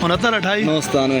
6928 69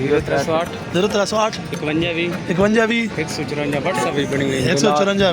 0308 51 154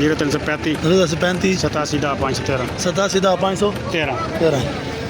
0335 35 87 87 513 13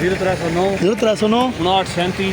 0309 0309 5937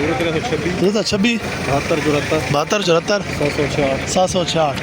0326 26 72 74 766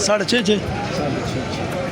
6.5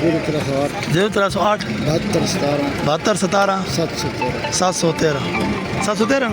0308 72 17 713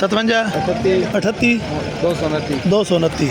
57 38 229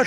8